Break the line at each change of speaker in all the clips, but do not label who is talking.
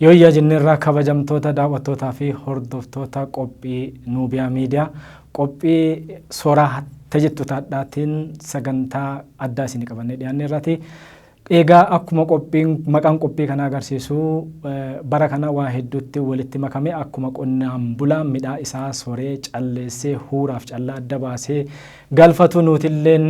Yooyyaa jennirraa kabajamtoota daawwattootaa fi hordoftoota qophii Nuubiyaa Miidiyaa qophii soraa tajittu taadhaatiin sagantaa addaa isin qabannee dhiyaanne irratti egaa akkuma qophiin maqaan qophii kana agarsiisu bara kana waa hedduutti walitti makame akkuma qonnaan bulaan midhaa isaa soree calleessee huuraaf callaa adda baasee galfatu nuutilleen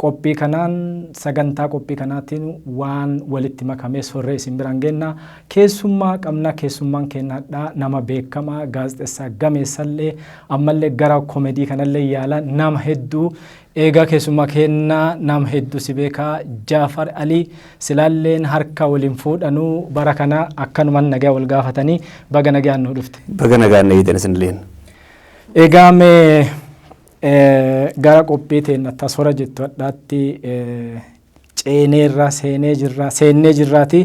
qophii kanaan sagantaa qophii kanaatiin waan walitti makame sorree isin biraan geenna keessummaa qabna keessummaan keenyaadha nama beekamaa gaazexeessaa gameessallee ammallee gara koomedii kanallee yaala nama hedduu eega keessummaa keenyaa nama hedduu si beekaa Jaafar Alii silaalleen harka waliin fuudhanuu bara kana akkanumaan nagaa wal gaafatanii baga nagaan nu dhufte
baga nagaan neeytan isinilleen
eegaa mee gara qophii teenya tasora jettu addaatti ceeneerra seenee jirraati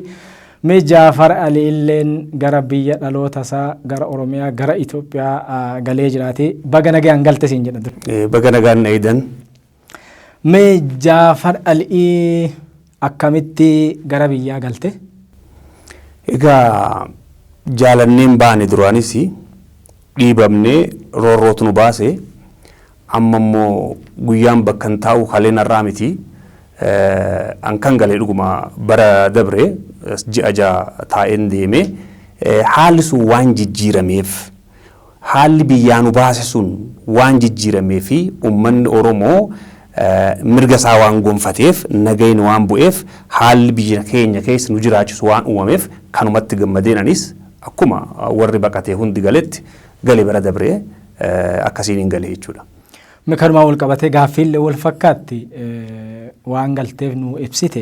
mee Jaafar Alii illeen gara biyya dhaloota isaa gara Oromiyaa gara Itoophiyaa galee jiraati baga nagaan galte siin jedha
baga nagaan neeydan
mee Jaafar Alii akkamitti gara biyyaa galte
egaa jaalanneen baane duraanis dhiibamnee roorrootu nu baase amma immoo guyyaan bakka hin taa'u haleen har'aa miti an kan galee dhuguma bara dabre ji'a ja'a taa'een deeme haalli sun waan jijjiirameef haalli biyyaa nu baase sun waan jijjiirameef uummanni Oromoo mirga isaa waan gonfateef nagayni waan bu'eef haalli biyya keenya keessa nu jiraachisu waan uumameef kanumatti gammadeenanis akkuma warri baqatee hundi galetti galee bara dabre akkasiin hin galee jechuudha.
Mekarmaa wal qabatee gaaffiillee wal fakkaatti waan galteef nu ibsite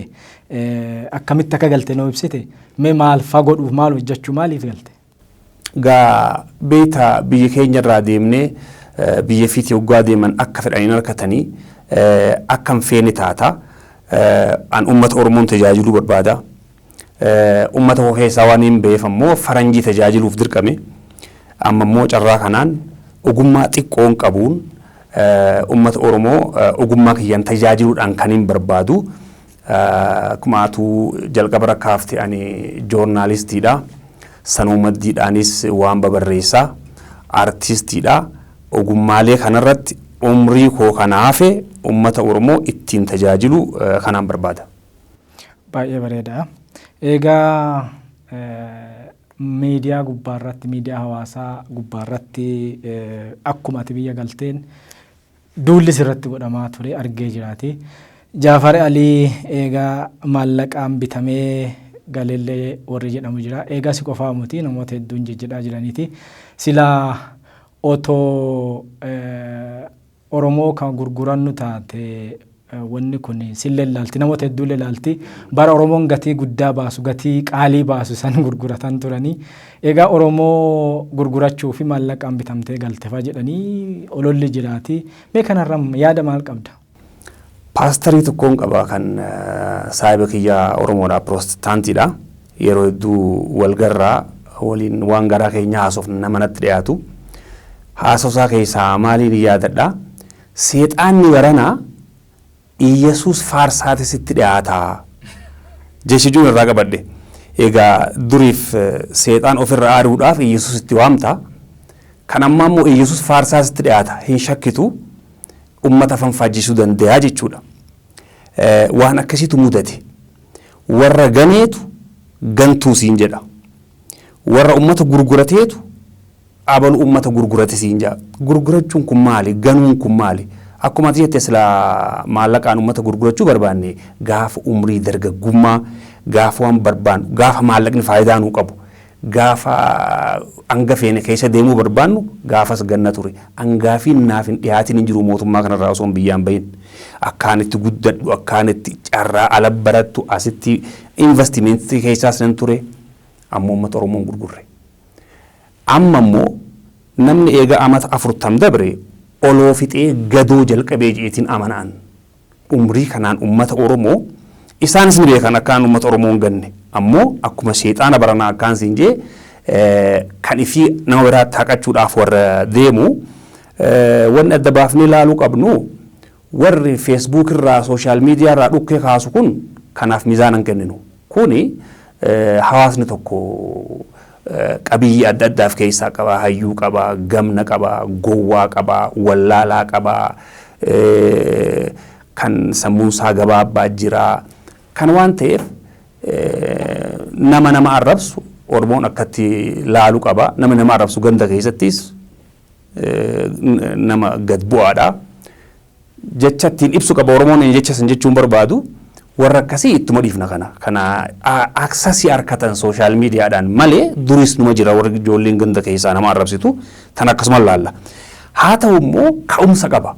akkamitti akka galte nu ibsite mee maal fagodhuuf maal hojjechuu maaliif galte?
Gaa beeta biyya keenya irraa deemnee biyya fiitii waggaa deeman akka fedhaniin harkatanii akkam feene taata an uummata Oromoon tajaajiluu barbaada uummata koo keessaa waan hin beef ammoo faranjii tajaajiluuf dirqame amma immoo carraa kanaan ogummaa xiqqoon qabuun uummata Oromoo ogummaa kiyyaan tajaajiluudhaan kan hin barbaadu kumaatu jalqaba rakkaafte ani joornaalistiidha sanuumaddiidhaanis waan babarreessaa aartistiidha ogummaalee kanarratti umrii koo kanaafe uummata Oromoo ittiin tajaajilu kanaan barbaada.
Baay'ee bareeda. Egaa miidiyaa gubbaarratti miidiyaa hawaasaa gubbaarratti akkuma ati biyya galteen duulli sirratti godhamaa ture argee jiraati. Jaafar Alii eegaa maallaqaan bitamee galeellee warri jedhamu jira. Eegaa si qofaa muti namoota hedduun jijjiidhaa jiraniiti. Silaa otoo Oromoo kan gurgurannu taate wanni kun sillee laalti namoota hedduullee laalti bara Oromoon gatii guddaa baasu gatii qaalii baasu san gurguratan turanii egaa Oromoo gurgurachuu fi maallaqaan bitamtee galtefa jedhanii ololli jiraati mee kanarra yaada maal qabda?
Paastarii tokkoon qaba kan saahiba kiyyaa Oromoodhaa Pirotestaantiidha yeroo hedduu walgarraa waliin waan garaa keenya haasofna namanatti dhiyaatu haasosaa keessaa maaliin yaadadha seexaanni baranaa Iyesuus faarsaati sitti dhiyaataa jechuun irraa qabadde egaa duriif seexaan ofirra aaduudhaaf Iyesuus itti waamta kan amma immoo Iyesuus faarsaati sitti dhiyaata hin shakkitu ummata fanfaajisuu danda'a jechuudha waan akkasiitu mudate warra ganeetu gantuu siin jedha warra ummata gurgurateetu abalu ummata gurgurate siin jedha gurgurachuun kun maali ganuun kun maali akkuma jette sila maallaqaan ummata gurgurachuu barbaanne gaafa umrii dargaggummaa gaafa waan barbaannu gaafa maallaqni faayidaa nuu qabu gaafa hanga feene keessa deemuu barbaannu gaafas ganna ture hangaafii naaf hin dhiyaatin hin jiru mootummaa kanarraa osoo biyyaan bahin akkaanitti guddadhu akkaanitti carraa ala barattu asitti investimentii keessaas nan ture ammoo ummata Oromoon gurgurre amma immoo namni eega amata 40 dabre oloo fixee gadoo jalqabee jeetiin amanaan umrii kanaan ummata Oromoo isaanis ni beekan akkaan ummata Oromoo hin ganne ammoo akkuma seexaana baranaa akkaan siin jee kan ifii nama biraa taaqachuudhaaf warra deemu wanni adda baafnee ilaaluu qabnu warri Facebook irraa social media irraa dhukkee kaasu kun kanaaf miizaanan kenninu kuni hawaasni tokko qabiyyee adda addaaf keessaa qaba, hayyuu qaba, gamna qaba, gowwaa qaba, wallaalaa qaba, kan sammuun isaa gabaabbaa jira. Kan waan ta'eef nama arrabsu Oromoon akkatti laalu qaba. Nama arrabsu ganda keessattis nama gad bu'aadha. Jecha ittiin ibsu qaba Oromoon jecha san jechuun barbaadu. Warra akkasii ittuma dhiifna kana aksasii harkatan sooshaal miidiyaadhaan malee duris numa jira warra ijoolleen ganda keessaa nama arrabsitu tan akkasuma laalla. Haa ta'u immoo ka'umsa qaba.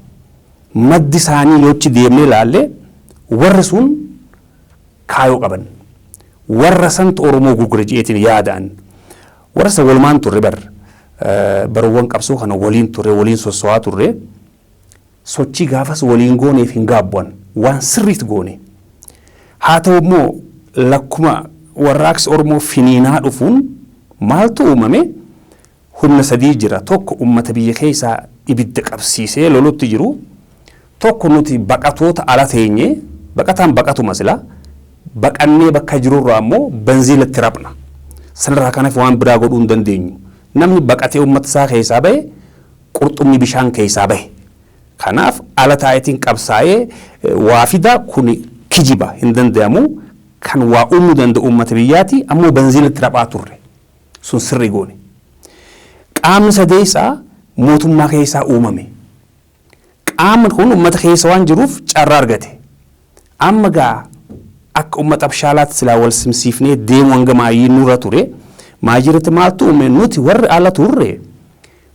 Maddi isaanii yoo achi deemnee ilaalle warri sun kaayoo qaban. Warra santu Oromoo gurgure jeetiin yaadaan. Warra san walumaan turre baruwwan qabsoo kana waliin turre waliin sosso'aa turre sochii gaafas waliin gooneef hin gaabbu'an waan sirriitti goone. Haa ta'u immoo lakkuma warraaqsi Oromoo finiinaa dhufuun maaltu uumame humna sadii jira. Tokko uummata biyya keessaa ibidda qabsiisee lolutti jiru. Tokko nuti baqatoota ala teenyee baqataan baqatuma sila baqannee bakka jirurraa immoo benziilatti rabna. Sanarraa kanaaf waan biraa godhuu hin dandeenyu. Namni baqatee uummata isaa keessaa bahe qurxummii bishaan keessaa bahe. Kanaaf ala taayitiin qabsaa'ee waa fida kuni kijiba hin danda'amu kan waa uumuu danda'u uummata biyyaati ammoo benziilatti raphaa turre sun sirrii goone. Qaamni sadeessaa mootummaa keessaa uumame. Qaamni kun uummata keessa waan jiruuf carraa argate. Amma gaa akka uummata abshaalaatti silaa wal simsiifnee deemu hanga maayyii nurra ture maajirratti maaltu uume nuti warri ala turre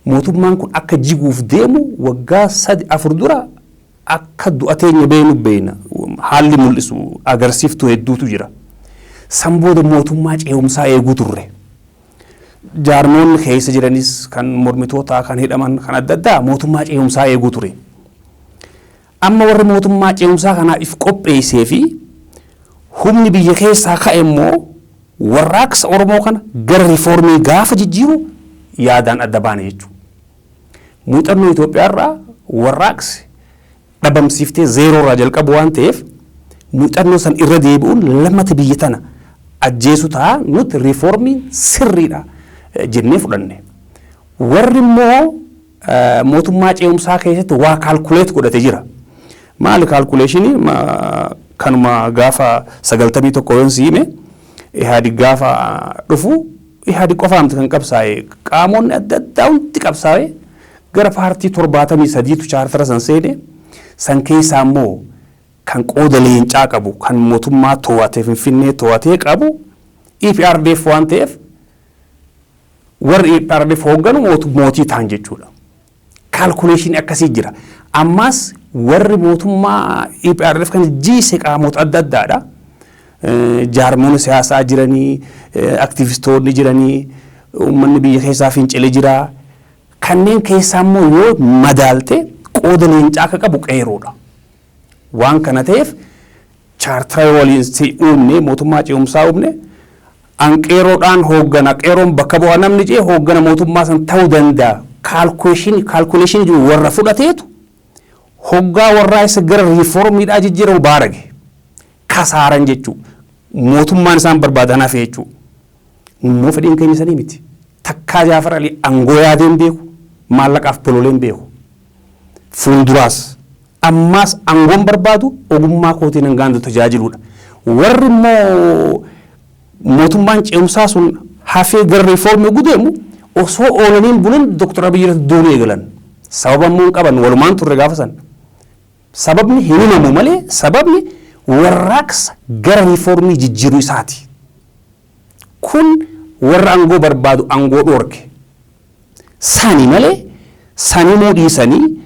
mootummaan kun akka jiguuf deemu waggaa 3-4 dura akka du'a teenya beeyna haalli mul'isu agarsiiftuu hedduutu jira. San booda mootummaa ce'umsaa eeguu turre. Jaarmoonni keessa jiranis kan mormitootaa kan hidhaman kan adda addaa mootummaa ce'umsaa eeguu ture. Amma warri mootummaa ce'umsaa kanaaf qopheessee fi humni biyya keessaa ka'e immoo warraaqsa Oromoo kana gara riifoormii gaafa jijjiiru yaadaan adda baane jechuudha. Muuxannoo Itoophiyaarraa warraaqsi dhabamsiiftee zeeroorraa jalqabu waan ta'eef muuxannoo san irra deebi'uun lammata biyya tana ajjeesu ta'a nuti riifoormii sirriidha jennee fudhanne. Warri immoo mootummaa ce'umsaa keessatti waa kaalkuleet godhate jira. Maali kaalkuleeshinii kanuma gaafa 91 yoon siime Ihaadig gaafa dhufu Ihaadig qofaamti kan qabsaa'e qaamonni adda addaa hundi qabsaa'e gara paartii 73tu chaartara san seene san keessaa immoo kan qooda leencaa qabu kan mootummaa to'atee Finfinnee to'atee qabu EPRDF waan ta'eef warri EPRDF hoogganu mootii ta'an jechuudha. Kaalkuleeshinii akkasii jira. Ammas warri mootummaa EPRDF kan jiise qaamota adda addaadha. Jaarmoonni siyaasaa jiranii, aktivistoonni jiranii, uummanni biyya keessaa fincile jira. Kanneen keessaa immoo yoo madaalte qooda leencaa akka qabu qeeroodha. Waan kana ta'eef chaartara waliin si uumne mootummaa ce'umsaa uumne anqeeroodhaan hooggana qeeroon bakka bu'aa namni jee hooggana mootummaa san ta'uu danda'a. Kaalkuleeshinii jiru warra fudhateetu hoggaa warraa isa gara riifoormiidhaa jijjiiramu baarage kasaaran jechuudha. Mootummaan isaan barbaadan hafe jechuudha. Immoo fedhiin keenya sanii miti. Takkaa Jaafar Alii aangoo yaadeen beeku maallaqaaf pololeen beeku. Fuulduraas ammaas aangoon barbaadu ogummaa kootiin hangaan tajaajiluudha. Warri immoo mootummaan ce'umsaa sun hafee gara riifoormii gudeemu osoo oolaniin bulan Dr. Abiyyi duunee eegalan. Sababa immoo qaban walumaan turre gaafa san. Sababni hin himamu malee sababni warraaqsa gara riifoormii jijjiiruu isaati. Kun warra aangoo barbaadu aangoo dhoorke. Sani malee sani moo dhiisanii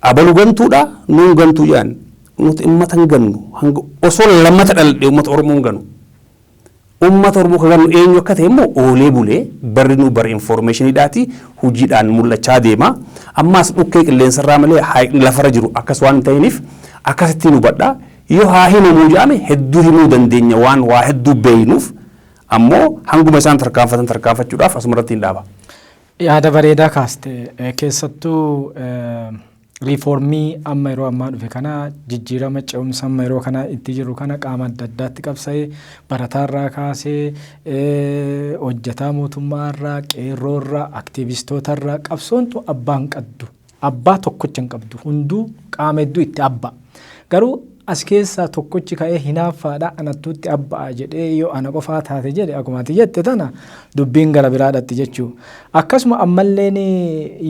abalu gantuudha nuun gantuu jedhan nuti ummata hin gannu osoo lammata dhaladhe ummata Oromoo hin gannu. Ummata Oromoo kan gannu eenyu akka ta'e immoo oolee bulee barri nu bara infoormeeshiniidhaati hojiidhaan mul'achaa deema. Ammaas dhukkee qilleensarraa malee lafarra jiru akkas waan ta'iniif akkasittiin hubadhaa. Yoo haa himamuu jedhame hedduu himuu dandeenya waan waa hedduu beeynuuf ammoo hanguma isaan tarkaanfachuudhaaf asumarratti hin dhaaba.
Yaada bareedaa kaaste keessattuu riifoormii amma yeroo ammaa dhufe kana jijjiirama ce'umsa amma yeroo kana itti jiru kana qaama adda addaatti qabsa'ee barataarraa kaasee hojjetaa mootummaarraa qeerroorraa aktiivistootarraa qabsoontu abbaan qabdu abbaa tokkocha hin qabdu hunduu qaama hedduu itti abba garuu as keessaa tokkochi ka'ee hinaaffaadha anattuutti abbaa jedhee yoo ana qofaa taate jedhe akumaati jette tana dubbiin gara biraadhatti jechuu akkasuma ammalleen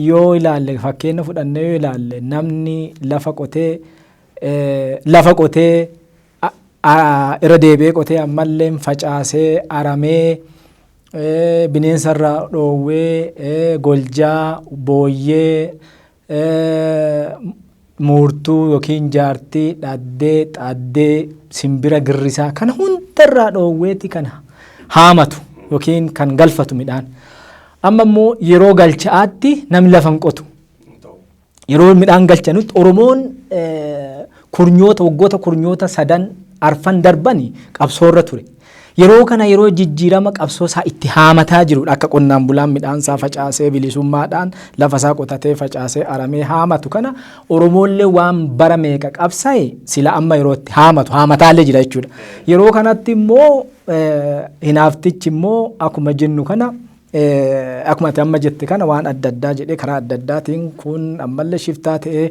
yoo ilaalle fakkeenya fudhannee yoo ilaalle namni lafa qotee irra deebi'ee qotee ammalleen facaasee aramee bineensarraa dhoowwee goljaa booyyee muurtuu yookiin jaartii dhaddee xaaddee simbira girrisaa kana hundarraa dhoowweeti kan haamatu yookiin kan galfatu midhaan amma immoo yeroo galchaatti namni lafa hin qotu yeroo midhaan galchanutti Oromoon waggoota kurnyoota 3 darbani qabsoorra ture yeroo kana yeroo jijjiirama qabsoo isaa itti haamataa jirudha akka qonnaan bulaan midhaan isaa facaasee bilisummaadhaan lafa isaa qotatee facaasee aramee haamatu kana Oromoollee waan bara meeqa qabsaa'e sila amma yerootti haamataallee jira jechuudha yeroo kanatti immoo hinaaftichi immoo akkuma jennu kana akkuma ati amma jette kana waan adda addaa jedhee karaa adda addaatiin kun ammallee shiftaa ta'ee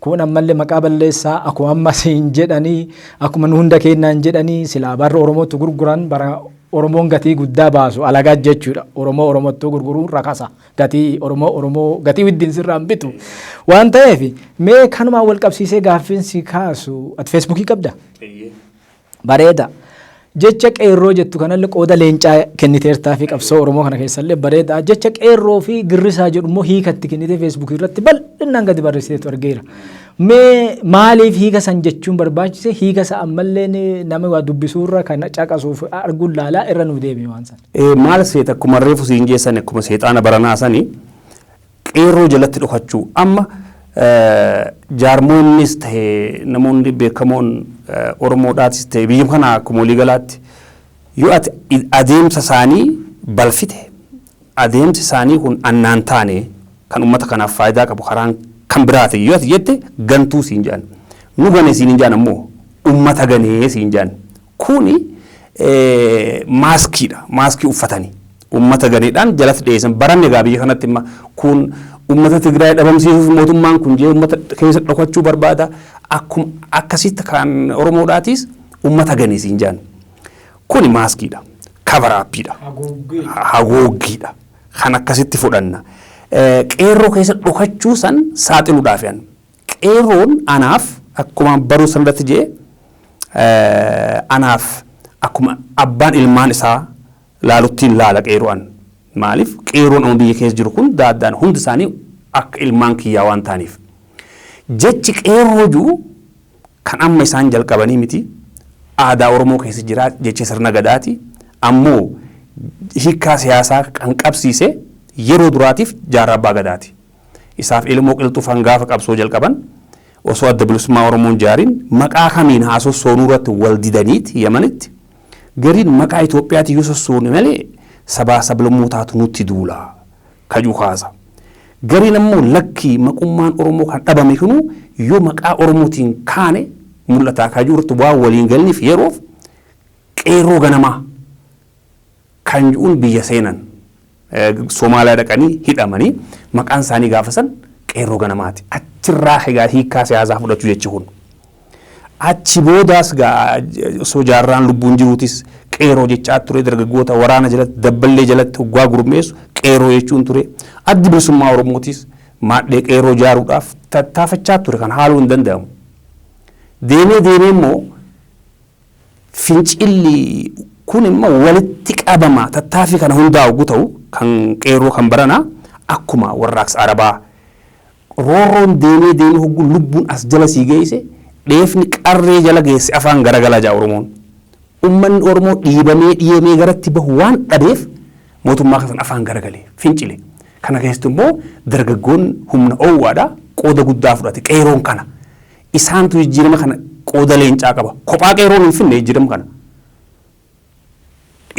kun ammallee maqaa balleessaa akkuma amma siin jedhanii akkuma nu hunda kennaan jedhanii silaa barra Oromootti gurguran bara Oromoon gatii guddaa baasu alagaa jechuudha Oromootti gurguruun rakasa gatii Oromoo gatii widdiin sirraan bitu waan ta'eef mee kanumaa wal qabsiisee gaaffiinsi kaasu ati feesbuukii qabda bareeda jecha qeerroo jettu kanallee qooda leencaa kenniteertaa fi qabsoo Oromoo kana keessallee bareeda jecha qeerroo fi girrisaa jedhu immoo hiikatti kennitee feesbuukii irratti bal'inaan gadi barreessiteetu argeera mee maaliif hiika san jechuun barbaachise hiika sa ammallee nama waa dubbisuurra kan caqasuuf arguun laalaa irra nu deebi'e waan san
maal seeta akkuma reefu siin jeessan akkuma seexaana baranaa sanii qeerroo jalatti dhokachuu amma jaarmoonnis ta'e namoonni beekamoon Oromoodhaatis ta'e biyya kana akkuma waliigalaatti yoo ati adeemsa isaanii balfite adeemsi isaanii kun annaan taane kan uummata kanaaf faayidaa qabu karaan kan biraate yoo ati jette gantuu siin jedhan nu gane siin jedhan ammoo uummata ganee siin jedhan kuni maaskii uffatanii uummata ganeedhaan jalatti dhiyeessan baranne egaa biyya kanatti imma kun uummata Tigraay dhabamsiisuuf mootummaan kun jee uummata keessa dhokachuu barbaada akkuma akkasitti kan Oromoodhaatis uummata ganee siin jedhan kuni maaskiidha kavaraappiidha haguuggiidha kan akkasitti fudhanna qeerroo keessa dhokachuu san saaxiluudhaaf yan qeerroon anaaf akkuma baruu sanatti jee anaaf akkuma abbaan ilmaan isaa laaluttiin laala qeerroon maaliif qeerroon amma biyya keessa jiru kun daaddaan hundi isaanii akka ilmaan kiyyaa waan ta'aniif jechi qeerroo jiru kan amma isaan jalqabanii miti aadaa Oromoo keessa jira jecha sirna gadaati ammoo hiikaa siyaasaa kan qabsiise yeroo duraatiif jaarraa abbaa gadaati isaaf ilmoo qilxuuf hangaafa qabsoo jalqaban osoo adda bilisummaa Oromoon jaariin maqaa kamiin haasoo soonuurratti wal didaniiti Yamanitti gariin maqaa Itoophiyaatti yoo sossoone malee sabaa sablammootaatu nutti duula kajuu kaasa gariin ammoo lakkii maqummaan Oromoo kan dhabame kunu yoo maqaa Oromootiin kaane mul'ata kajuu irratti waa waliin galniif yeroof qeerroo ganamaa kan ju'uun biyya seenan Somaaliyaa dhaqanii hidhamanii maqaan isaanii gaafasan qeerroo ganamaati achirraa egaa hiikaa siyaasaa fudhachuu jechi kun achi boodaas osoo jaarraan lubbuun jiruutis qeerroo jechaa ture dargaggoota waraana jalatti dabballee jalatti hoggaa gurmeessu qeerroo jechuun ture addi bilisummaa Oromootis maadhee qeerroo jaaruudhaaf tattaafachaa ture kan haaluu hin danda'amu deemee immoo fincilli kun immoo walitti qabama tattaaffii kana hundaa oguu ta'u kan qeerroo kan baranaa akkuma warraaqsa Arabaa roorroon deemee hogguu lubbuun as jala sii geesse dheefni qarree jala geesse afaan garagalaa jaa Oromoon ummanni Oromoo dhiibamee garatti bahu waan dhabeef mootummaa kan afaan garagalee fincile kana keessatti immoo dargaggoon humna owwaadha qooda guddaa fudhate qeerroon kana isaantu jijjiirama kana qooda leencaa qaba kophaa qeerroon hin finne jijjiirama kana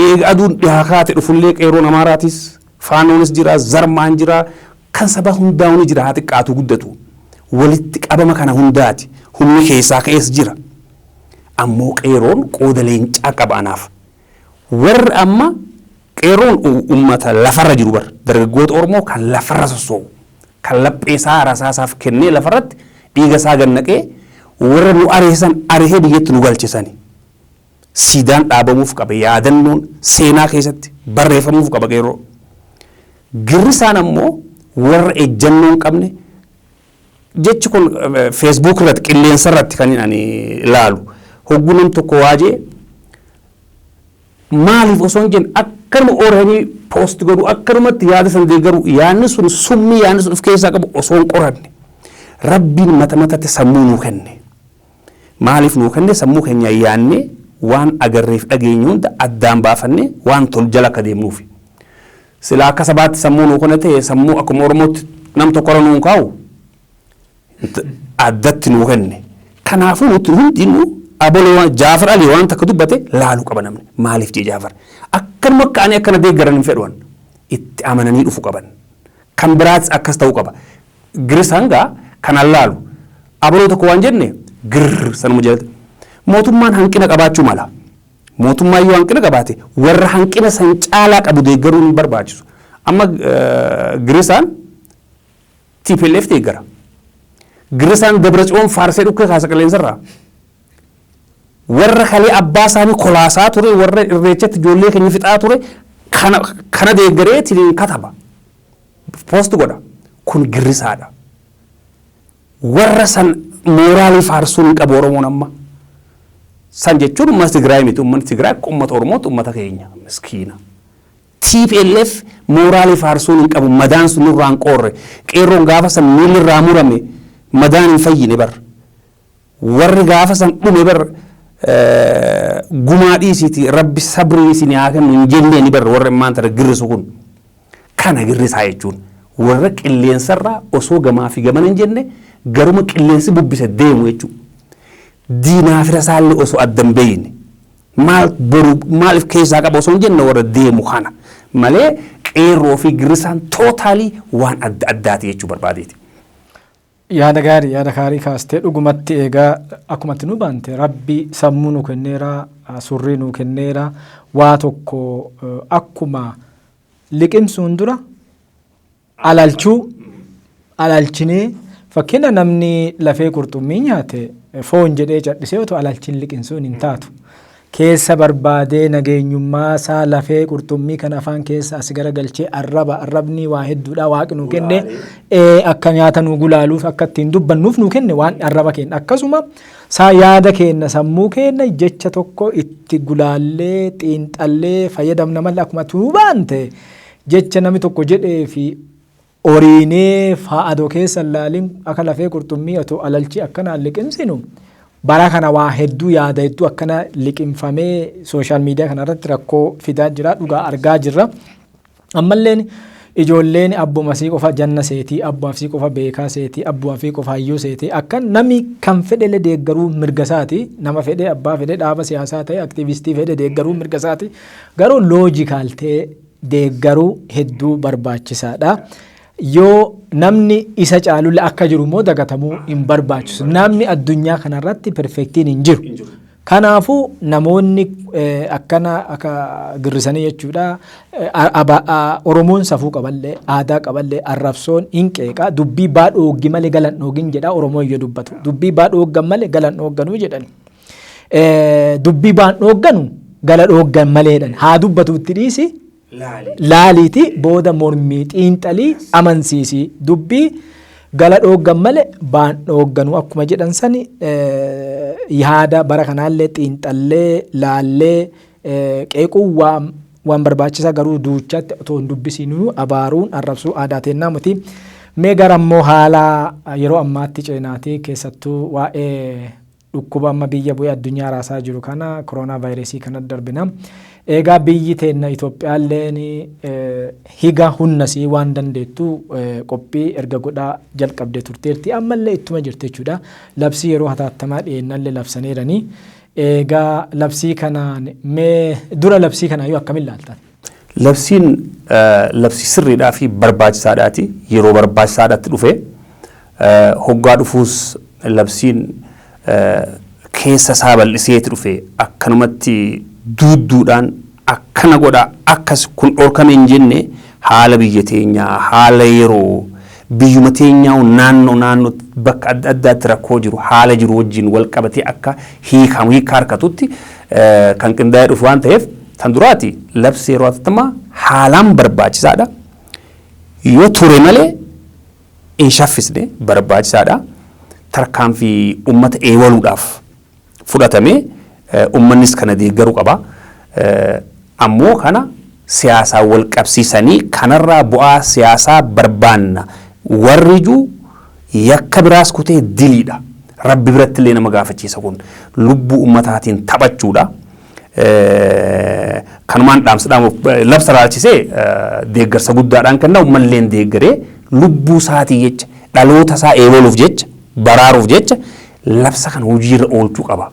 eega aduun dhiyaakaate dhufullee qeerroon Amaaraatis faanoonis jira zarmaan jira kan saba hundaa'uun jira haa xiqqaatu guddatu walitti qabama kana hundaati humni keessaa ka'ees jira. Ammoo qeeroon qooda leencaa qaba anaaf. Warri amma qeeroon uummata lafarra jiru bar dargaggoota Oromoo kan lafarra sossoobu kan lapheesaa rasaasaaf kennee lafarratti dhiiga isaa gannaqee warra nu areessan arehee biyyatti nu galchisani. Siidaan dhaabamuuf qaba yaadannoon seenaa keessatti barreeffamuuf qaba qeeroo. Girrisaan ammoo warra ejjannoo hin qabne jechi kun Facebook irratti qilleensa irratti kan ani ilaalu hoggunam tokko waajee maaliif osoo hin jenne akkanuma ooranii poost godhu akkanumatti yaada san deeggaru yaadni sun summii yaadni sun of keessaa qabu osoo hin qoranne rabbiin mata matatti sammuu nuu kenne maaliif nuu kenne sammuu keenya yaadne waan agarreef dhageenyu hunda addaan baafanne waan tol jala akka deemnuufi. Sila akka sabaatti sammuu nuu kenne ta'e sammuu akkuma Oromootti nam tokko nuu kaa'u addatti nuu kenne. Kanaafuu nuti hundinuu aboloo Jaafar Ali waan takka dubbate laaluu qaba namni maaliif jee Jaafar akkanuma akka ani akkana deeggaran hin fedhuwan itti amananii dhufu qaban kan biraas akkas ta'uu qaba. Girisaangaa kanaan laalu aboloo tokko waan jenne girr sanuma jalatti mootummaan hanqina qabaachuu mala. Mootummaa yoo hanqina qabaate warra hanqina san caalaa qabu deeggaruun hin barbaachisu. Amma Girisaan TPLF deeggara. Girisaan Dabratsiyoon faarsee dhukkee kaasa qilleensarraa. Warra kalee abbaa isaanii kolaasaa ture warra irreechatti ijoollee keenya fixaa ture kana deeggaree tiliin kataba. Poost godha. Kun Girisaadha. Warra san mooraalii faarsuun hin qabu Oromoon amma. San jechuun uummanni Tigraay miti uummanni Tigraay akka uummata Oromootti uummata keenya miskiina. TPLF mooraalii faarsuun hin qabu madaan sun nurraa hin qoorre qeerroon gaafa san miilli irraa murame madaan hin fayyine bar. Warri gaafa san dhume bar gumaa dhiisiiti rabbi sabrii isin haa kennu hin jennee ni bar warra immaan tara girrisu kun. Kana girrisaa jechuun warra qilleensarraa osoo gamaa fi gaman hin jenne garuma qilleensi bubbise deemu jechuudha. Diinaaf rasaallee osoo addan beeyne maaliif keessaa qaba osoo hin jenne warra deemu kana malee qeerroo fi girrisaan tootaalii waan adda addaati jechuu barbaadeeti.
Yaada gaarii kaastee dhugumatti egaa akkumatti nu baante rabbi sammuu nu kenneera surrii nu kenneera waa tokko akkuma liqimsuun dura alalchinee fakkeenya namni lafee qurxummii nyaate foon jedhee cadhisee otoo alalchiin liqimsuun hin taatu. Keessa barbaadee nageenyummaa isaa lafee qurxummii kan afaan keessa as garagalchee arrabni waa hedduudha waaqni nu kenne akka nyaata nu gulaaluuf akka ittiin dubbannuuf nu kenne waan arraba keenya akkasuma saa yaada keenya sammuu keenya jecha tokko itti gulaallee xiinxallee fayyadamna malee akkuma tu baante jecha namni tokko jedhee fi oriinee fa'aadoo keessa laaliin akka lafee qurxummii otoo alalchii akkanaan liqimsinu. Bara kana waa hedduu yaada hedduu akkana liqimfamee sooshaal miidiyaa kanarratti rakkoo fidaa jira dhugaa argaa jirra. Ammalleen ijoolleen abbuma sii qofa janna seetii abbuuf sii qofa beekaa seetii abbuuf sii qofa hayyuu seetii akka namni kan fedhe deeggaruu mirga isaati nama fedhe abbaa fedhe dhaaba siyaasaa ta'e aktiivistii fedhe deeggaruu mirga isaati garuu loojikaal ta'e deeggaruu hedduu barbaachisaadha. Yoo namni isa caalulle akka jiru immoo dagatamuu hin barbaachisu. Namni addunyaa kanarratti perfektiin hin jiru. Kanaafuu namoonni akkana akka girrisanii jechuudha. Oromoon safuu qaballee aadaa qaballee arrabsoon hin qeeqa dubbii baadhooggi malee galan dhoogin jedha Oromoon yoo dubbatu. Dubbii baadhooggan malee galan dhoogganuu jedhani. Dubbii baadhoogganu gala dhooggan maleedhan haa dubbatuutti dhiisi. Laaliiti booda mormii xiinxalii amansiisii dubbii gala dhooggan malee baan dhoogganuu akkuma jedhan sani yaada bara kanaallee xiinxallee laallee qeequun waan barbaachisaa garuu duuchaatti otoo hin dubbisiinuu abaaruun arrabsuu aadaa teennaa miti. Mee gara immoo haala yeroo ammaatti ceenaatii keessattuu waa'ee dhukkuba amma biyya bu'ee addunyaa raasaa jiru kana koronaa vaayirasii kana darbina. Egaa biyyi teenya Itoophiyaalleen higa hunnasii waan dandeettu qophii erga godhaa jalqabdee turteerti ammallee ittuma jirti jechuudha. Labsii yeroo hatattamaa dhiyeennallee labsaneeranii. Egaa labsii kanaan mee dura labsii kanaa yoo akkamiin ilaaltan?
Labsiin labsii sirriidhaa fi barbaachisaadhaati yeroo barbaachisaadhaatti dhufe hoggaa dhufuus labsiin keessa isaa bal'iseeti dhufe akkanumatti duudduudhaan akkana godha akkas kun dhorkame hin jenne haala biyya teenyaa haala yeroo biyyuma teenyaa naannoo bakka adda addaatti rakkoo jiru haala jiru wajjin wal qabatee akka hiika harkatutti kan qindaa'ee dhufu waan ta'eef tan duraati labsi yeroo atattamaa haalaan barbaachisaadha. Yoo ture malee hin shaffisne barbaachisaadha. Tarkaanfii uummata eewaluudhaaf fudhatamee uummannis kana deeggaruu qaba. Ammoo kana siyaasaan wal qabsiisanii kanarraa bu'aa siyaasaa barbaanna warri juu yakka biraas kutee diliidha. Rabbi biratti illee nama gaafachiisa kun lubbuu uummataatiin taphachuudha. Kanumaan dhaamsadhaan labsa raachisee deeggarsa guddaadhaan kenna uummalleen deeggaree lubbuu isaatii jecha dhaloota isaa eewaluuf jecha baraaruuf jecha labsa kana hojiirra oolchuu qaba.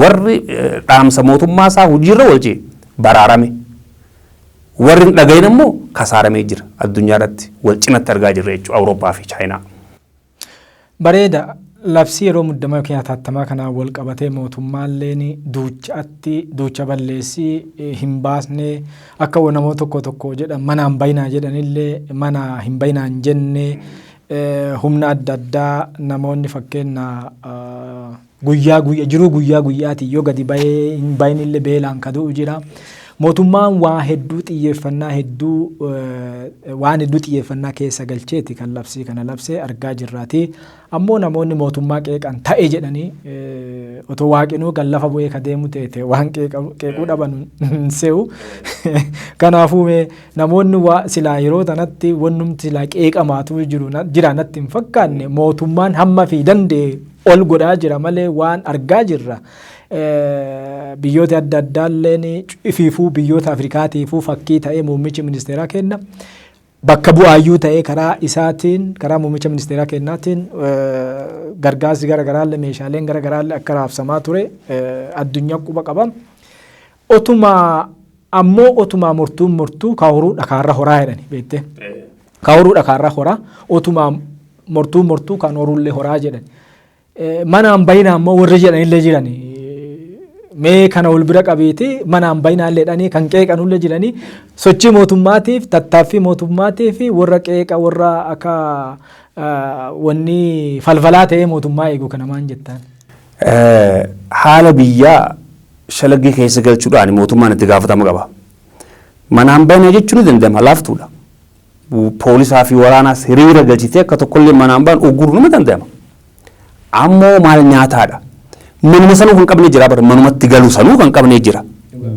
Warri dhaamsa mootummaa isaa hojiirra oolchee baraarame. Warri dhagayin immoo kasaaramee jira addunyaa irratti wal cinatti argaa jirra jechuudha Awurooppaa fi Chaayinaa.
Bareeda labsii yeroo muddamaa yookiin hatattamaa kanaan wal qabatee mootummaalleen duucha balleessii hin baasne akka namoota tokko jedhan manaan bayinaa jedhanillee mana hin bayinaan jenne humna adda addaa namoonni fakkeenya jiruu guyyaa guyyaati yoo gadi bahee hin bayinillee beelaan kadu'u jira. Mootummaan waan hedduu xiyyeeffannaa keessa galcheeti kan labsii kana labsee argaa jirraati. Ammoo namoonni mootummaa qeeqan ta'e jedhanii otoo waaqinuu kan lafa bu'ee ka deemu ta'e waan qeequu dhaban hin se'u. Kanaafuu namoonni silaa yeroo tanatti wannumti silaa qeeqamaatu jira natti hin fakkaanne mootummaan hamma fi danda'e ol godhaa jira malee waan argaa jirra. Biyyoota adda addaalleen ifiifuu biyyoota Afrikaatiifuu fakkii ta'ee muummichi ministeeraa kenna. Bakka bu'aayyuu ta'ee karaa muummicha ministeeraa kennaatiin gargaarsi garaagaraallee meeshaaleen garaagaraallee akka raabsamaa ture addunyaa quba qaba. Otuma murtuu kaawuruu dhakaarra horaa jedhani beekte. Kaawuruu dhakaarra horaa otuma murtuu kan horuullee horaa jedhani. Manaan bayinaa ammoo warri jedhanillee jirani. Mee kana ol bira qabeeti manaan bayinaallee jedhanii kan qeeqanullee jiranii sochii mootummaatiif tattaaffii mootummaatiif warra qeeqa warra akka wanni falfalaa ta'ee mootummaa eegu kana maan jettaan.
Haala biyyaa shalaggii keessa galchuudhaan mootummaan itti gaafatama qaba. Manaan bayinaa jechuun danda'ama laaftuudha. Poolisaa fi waraanaas hiriira galchitee akka tokkollee manaan bahan ugguruu nama danda'ama. Ammoo maal nyaataadha. Manuma sanuu kan qabnee jira bara manumatti galuu sanuu kan qabnee jira.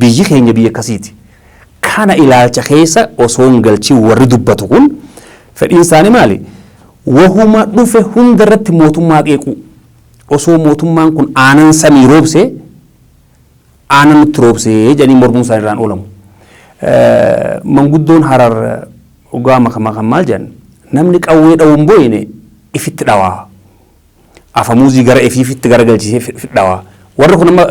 Biyyi keenya biyya akkasiiti. Kana ilaalcha keessa osoo hin galchiin warri dubbatu kun fedhiin isaanii maali? Wahuma dhufe hundarratti mootummaa qeequu. Osoo mootummaan kun aanan samii roobsee aanan nutti roobsee jedhanii mormuun isaanii irraan oolamu. Manguddoon Harar dhugaa makamaa maal jedhan namni qawwee dhawuun boo'ine ifitti dhawaa. Afamuuzii gara ifiifitti garagalchisee dhawaa. Warri kun amma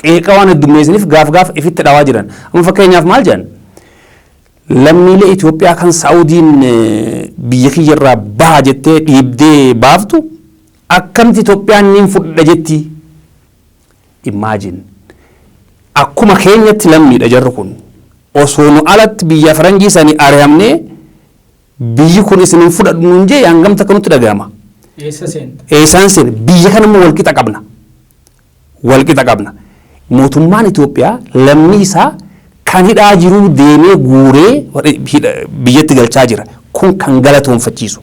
qeeqa waan heddummeessaniif gaaf ifitti dhawaa jiran. Amma fakkeenyaaf maal jedhan lammiilee Itoophiyaa kan Saa'udiin biyya kiyyarraa baha jettee dhiibdee baaftu akkamitti Itoophiyaan niin fudhadha jetti. Imaajin akkuma keenyatti lammiidha jarri kun osoo nu alatti biyya faranjii sanii ari'amnee biyyi kun isiniin fudhadhu nuun jee hangamta kanutti dhaga'ama. Eessaan seen biyya kanammoo walqixa qabna. Walqixa qabna. Mootummaan Itoophiyaa lammii isaa kan hidhaa jiruu deemee guuree biyyatti galchaa jira. Kun kan galatoonfachiisu.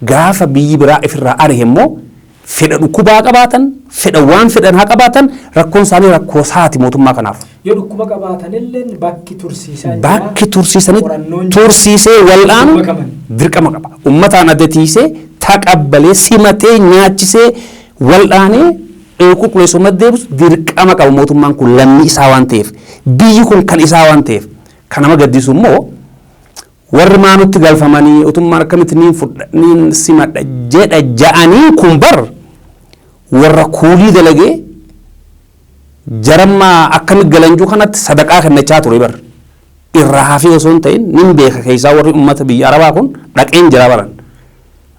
Gaafa biyyi biraa ifirraa ari'e immoo fedha dhukkubaa qabaatan fedha waan fedhan haa qabaatan rakkoon isaanii rakkoo saati mootummaa kanaaf.
Yoo dhukkuba qabaatanillee
bakki tursiisanii tursiisee wal'aanu dirqama qaba. Uummataan addatiisee taqabbalee simatee nyaachisee wal'aanee qulqulleessummaa deebisu dirqama qaba mootummaan kun lammii isaa waan ta'eef biyyi kun kan isaa waan ta'eef kan nama gaddisu immoo warri maanutti galfamanii otummaan akkamitti niin simadha jedha ja'anii kun bar warra kuulii dalagee jarammaa akkamitti galanjuu kanatti sadaqaa kennachaa ture bar irraa hafee osoo hin ta'in nin beeka keessaa warri uummata biyya arabaa kun dhaqeen jira baran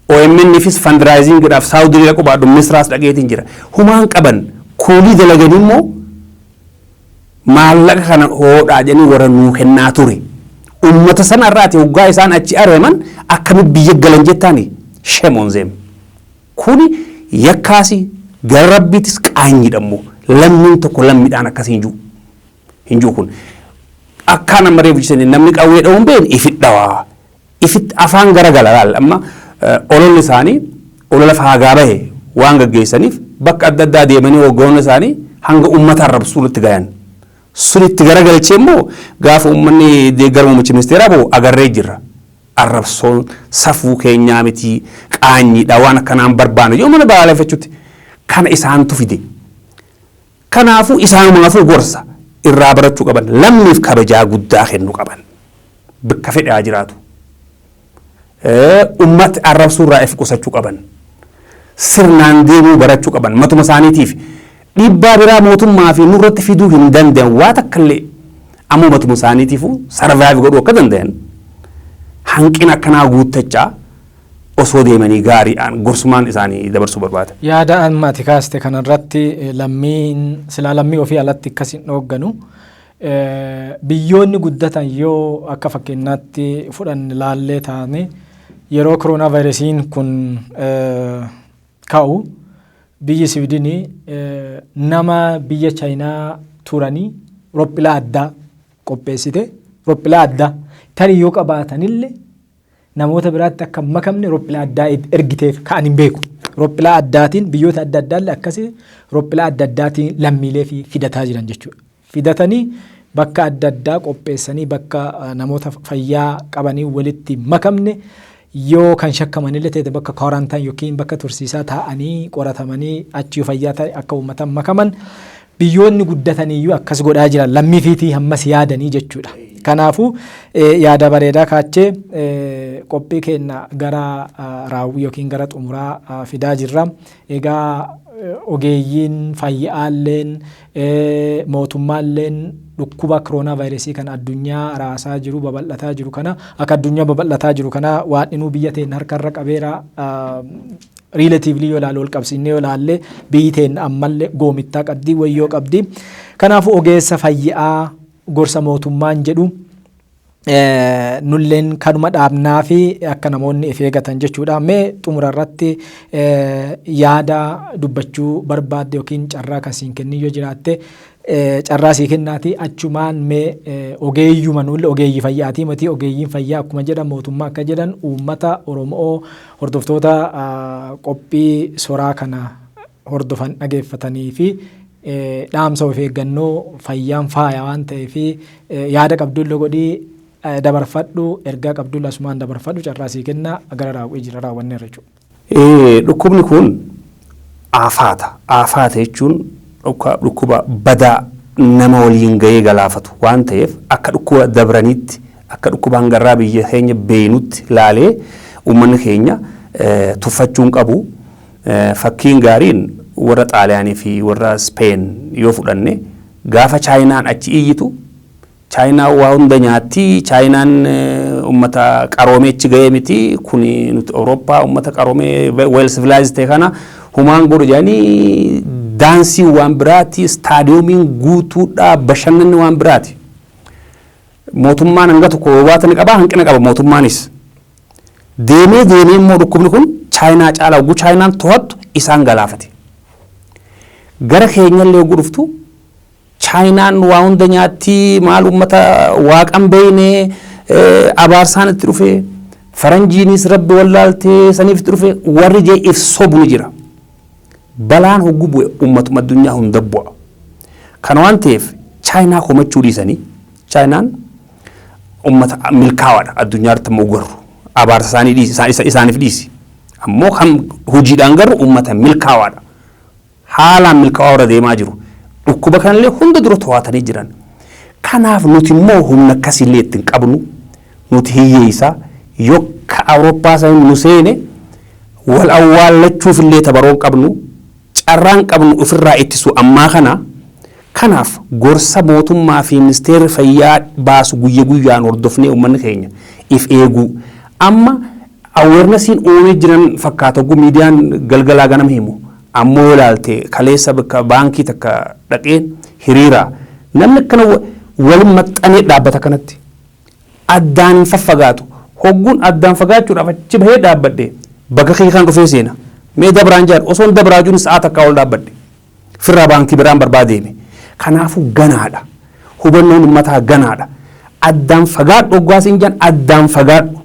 OMN'fis fundraisingidhaaf Saawudii dhaqu baadhu Misraas dhaqeetiin jira. Humaan qaban kuulii dalagan immoo maallaqa kana hoodhaa jedhanii warra nuu kennaa ture. Uummata sana irraati hoggaa isaan achi ari'aman akkamitti biyya galan jettaani shame on them. Kuni yakkaasi gara rabbiitis qaanyiidhammoo lammiin tokko lammiidhaan akkasii hin jiru kun. Akkaan amma reefu jisanii namni qawwee dha'uun beenu ifit dhawaa. Ifit afaan garagala laal amma ololli isaanii olola faagaa bahe waan gaggeessaniif bakka adda addaa deemanii hoggoonni isaanii hanga uummata arrabsuu itti gayan. Sunitti garagalchee immoo gaafa uummanni deeggaruu muummicha ministeeraa ba'u agarree jirra. Arrabsoon safuu keenyaa miti qaanyiidha waan akkanaan barbaanu yoo mana balaaleffachuutti kana isaantu fide. Kanaafuu isaanumaafuu gorsa irraa barachuu qaban lammiif kabajaa guddaa kennuu qaban. Bakka fedhaa jiraatu. Ummati arrabsuu irraa if qusachuu qaban. Sirnaan deemuu barachuu qaban matuma isaaniitiif. Dhiibbaa biraa mootummaa fi nurratti fiduu hin danda'an waa takkallee ammoo matuma isaaniitiifuu sarvaayiv godhuu akka danda'an hanqina akkanaa guuttachaa osoo deemanii gaariidhaan gorsumaan isaanii dabarsuu barbaada.
Yaada ammati kaaste kanarratti lammiin silaa lammii ofii alatti akkasiin dhoogganu biyyoonni guddatan yoo akka fakkeenyaatti fudhan laallee taane yeroo koronaa vaayirasiin kun ka'u biyyi Siwiidinii nama biyya Chaayinaa turanii rophilaa addaa qopheessite rophilaa addaa tarii yoo qabaatanillee namoota biraatti akka makamne rophilaa addaa ergiteef ka'an hin beeku. Rophilaa addaatiin biyyoota adda addaallee akkasii rophilaa adda addaatiin lammiilee fi fidataa jiran jechuudha. Fidatanii bakka adda addaa qopheessanii bakka namoota fayyaa qabanii walitti makamne yoo kan shakkamanillee ta'e bakka kwaarantaan yookiin bakka tursiisaa taa'anii qoratamanii achi fayyaa ta'e akka uummatan makaman biyyoonni guddataniyyuu akkas godhaa jiran lammii fiitii hammas yaadanii jechuudha. Kanaafuu yaada bareedaa kaachee qophii keenya gara raawwii yookiin gara xumuraa fidaa jirra. Egaa ogeeyyiin fayyaalleen mootummaalleen dhukkuba koronaa vaayirasii kan addunyaa raasaa jiru babal'ataa jiru kana akka addunyaa babal'ataa jiru kana waan inuu biyya teenya harkarra qabeera relatively yoo ilaalle ol qabsiisnee yoo ilaalle biyyi teenya ammallee goomittaa qabdi wayyoo qabdi. Kanaafuu ogeessa fayyaa gorsa mootummaan jedhu nulleen kanuma dhaabnaa fi akka namoonni if eegatan jechuudha. Mee xumura irratti yaada dubbachuu barbaadde yookiin carraa kan siin kenni yoo jiraatte carraa sii kennaati achumaan mee ogeeyyuma nullee ogeeyyii fayyaatii miti ogeeyyiin fayyaa akkuma jedhan mootummaa akka jedhan uummata Oromoo hordoftoota qophii soraa kana hordofan dhageeffatanii fi dhaamsa of eeggannoo fayyaan faaya waan ta'eef yaada qabdullee godhii dabarfadhu ergaa qabdullee asumaan dabarfadhu carraa sii kenna gara raawwii jira raawwanneerra jechuudha.
Dhukkubni kun aafaata. Aafaata jechuun dhukkuba badaa nama waliin gahee galaafatu waan ta'eef akka dhukkuba dabraniitti akka dhukkuba hangarraa biyya keenya beenutti laalee uummanni keenya tuffachuun qabu. Fakkiin gaariin warra Xaaliyaanii fi warra Speen yoo fudhanne gaafa Chaayinaan achi iyyitu Chaayinaan waa hunda nyaatti Chaayinaan uummata qaroomee achi gahee miti kun nuti Awurooppaa uummata qaroomee well civilized ta'e kana humaan godhu jedhanii daansii waan biraati staadiyoomiin guutuudhaa bashannanni waan biraati. Mootummaan hanga tokko baatani qabaa hanqina qaba mootummaanis. Deemee immoo dhukkubni kun Chaayinaa caalaa oguu Chaayinaan to'attu isaan galaafate. Gara keenyallee oguu dhuftu Chaayinaan waa hunda nyaatti maal uummata waaqan beeynee abaarsaan itti dhufe faranjiinis rabbi wallaaltee saniif itti dhufe warri jee if sobu ni jira. Balaan hogguu bu'e uummatuma addunyaa hunda bu'a. Kana waan ta'eef Chaayinaa komachuu dhiisanii Chaayinaan uummata milkaawaadha addunyaatti immoo garuu abaarsa isaanii dhiisi isaaniif dhiisi. Ammoo kan hojiidhaan garuu uummata milkaawaadha. Haalaan milkaawaa irra deemaa jiru. Dhukkuba kanallee hunda dura to'atanii jiran. Kanaaf nuti immoo humna akkasiillee ittiin qabnu nuti hiyyeessaa yokka Awurooppaa sana nu seene wal awwaallachuuf illee tabaroon qabnu carraan qabnu ofirraa ittisu ammaa kana. Kanaaf gorsa mootummaa fi ministeerri fayyaa baasu guyyaan hordofnee uummanni keenya if eeguu amma awarenessiin uumee jiran fakkaata oguu miidiyaan galgalaa ganama himu ammoo ilaalte kaleessa bakka baankii takka dhaqeen hiriira namni akkana wal maxxanee dhaabbata kanatti addaan hin faffagaatu hogguun addaan fagaachuudhaaf achi bahee dhaabbadhe bakka kee kan dhufee seena mee dabraan jaal osoon dabraajuun sa'a takkaa ol dhaabbadhe firraa baankii biraan barbaadeeme kanaafuu ganaadha hubannoon ummataa ganaadha addaan fagaadhu oggaasiin jaan addaan fagaadhu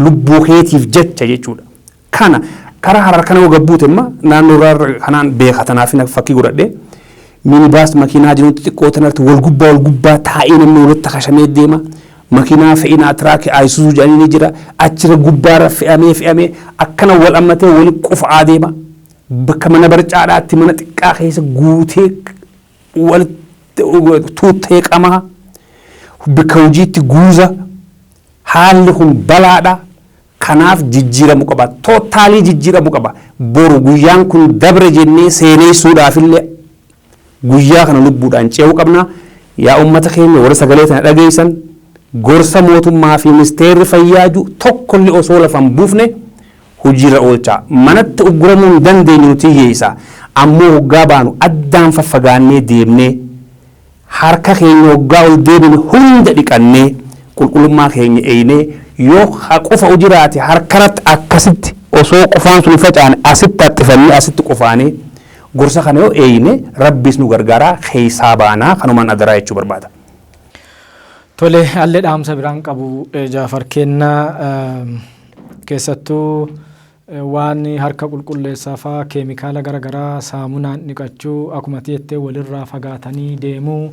lubbuu keetiif jecha jechuudha kana karaa harar kana wagabbuute imma naannoo kanaan beeka tanaaf fakkii godhadhe minibaas makiinaa jirutti xiqqoo tanarratti wal gubbaa taa'ee namni walitti kashamee deema makiinaa fe'inaa tiraakii ayisuusuu jedhanii ni jira achira gubbaarra fe'amee akkana wal ammatee wali qufa'aa deema bakka mana barcaadhaatti mana xiqqaa keessa guutee walitti tuuttee qamaa bakka hojiitti guuza haalli kun balaadha kanaaf jijjiiramu qaba tootaalii jijjiiramu qaba boru guyyaan kun dabre jennee seeneessuudhaafillee guyyaa kana lubbuudhaan ce'uu qabna yaa ummata keenya warra sagalee tana dhageessan gorsa mootummaa fi ministeerri fayyaaju tokkollee osoo lafan buufne hojiirra oolchaa manatti ugguramuu hin dandeenyu nuti hiyyeessa ammoo hoggaa baanu addaan faffagaannee deemnee harka keenya hoggaa ol deebine hunda dhiqannee qulqullummaa keenya eeynee yoo qofa ujiraate harkaratti akkasitti osoo qofaan sun facaane asitti haxxifannee asitti qofaanee gorsa kana yoo eeyne rabbiis nu gargaaraa keessaa baanaa kanumaan adaraa jechuu barbaada.
Tole allee dhaamsa biraan qabu Jaafar kennaa keessattuu waan harka qulqulleessaa fa'aa keemikaala garaagaraa saamunaan dhiqachuu akkuma jettee walirraa fagaatanii deemuu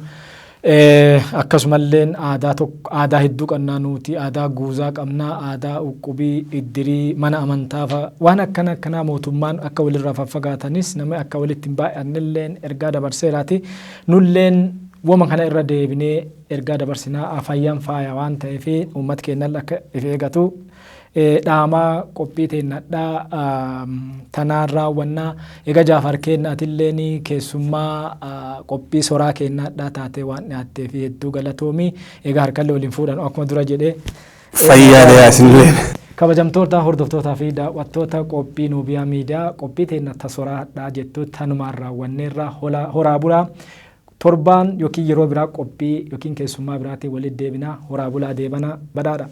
akkasumallee aadaa hedduu qabnaa nuti aadaa guuzaa qabnaa aadaa uqubii iddirii mana amantaa waan akkanaa mootummaan akka walirraa faffagaatanis namni akka walitti hin baay'annillee ergaa dabarseeraati nulleen wama kana irra deebinee ergaa dabarsinaa fayyaan faaya waan ta'eef uummata keenyaan akka if eegatu dhaamaa qophii teennadhaa tanaan raawwannaa egaa Jaafar kennaatilleen keessummaa qophii soraa kennadhaa taatee waan dhiyaattee fi hedduu galatoomii egaa harkallee waliin fuudhan akkuma dura jedhee
fayyaa yaasinillee
kabajamtoota hordoftootaa fi daawwattoota qophii Nuubiyaa Miidiyaa qophii teennata soraadhaa jettu tanumaan raawwanneerra horaa bulaa torbaan yookiin yeroo biraa qophii yookiin keessummaa biraatiin walitti deebinaa horaa bulaa deebana badhaadha.